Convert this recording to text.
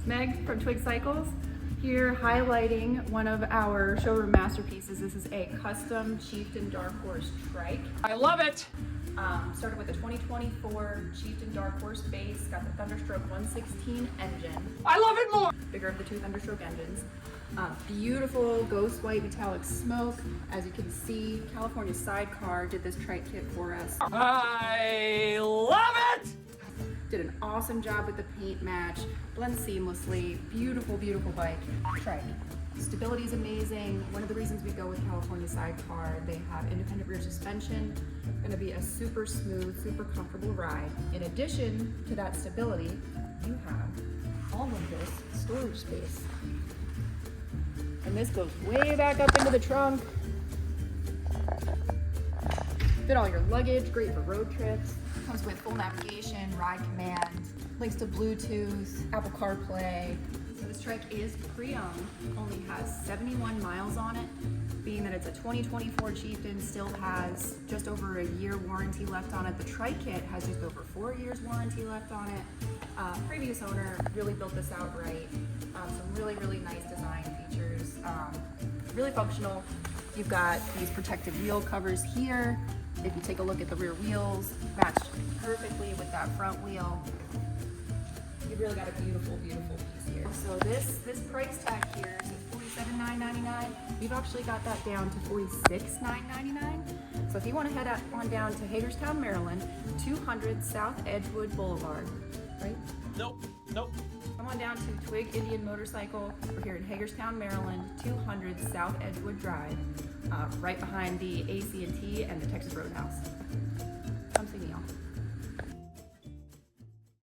Meg from Twig Cycles here highlighting one of our showroom masterpieces. This is a custom Chieftain Dark Horse Trike. I love it! Started with a 2024 Chieftain Dark Horse base, got the Thunderstroke 116 engine. I love it more! Bigger of the two Thunderstroke engines. Beautiful ghost white metallic smoke. As you can see, California Sidecar did this trike kit for us. I love it! Did an awesome job with the paint match, blends seamlessly, beautiful, beautiful bike. Trike. Stability is amazing. One of the reasons we go with California Sidecar, they have independent rear suspension. Gonna be a super smooth, super comfortable ride. In addition to that stability, you have all of this storage space. And this goes way back up into the trunk. Fit all your luggage, great for road trips. Comes with full navigation, ride command, links to Bluetooth, Apple CarPlay. So this Trike is pre-owned, only has 71 miles on it. Being that it's a 2024 Chieftain, still has just over a year warranty left on it. The Trike kit has just over 4 years warranty left on it. Previous owner really built this out right. Some really, really nice design features. Really functional. You've got these protective wheel covers here. If you take a look at the rear wheels, matched perfectly with that front wheel. You've really got a beautiful, beautiful piece here. So this price tag here is $47,999. We've actually got that down to $46,999. So if you want to head on down to Hagerstown, Maryland, 200 South Edgewood Boulevard, right? Nope. Come on down to Twig Indian Motorcycle. We're here in Hagerstown, Maryland, 200 South Edgewood Drive, right behind the AT&T and the Texas Roadhouse.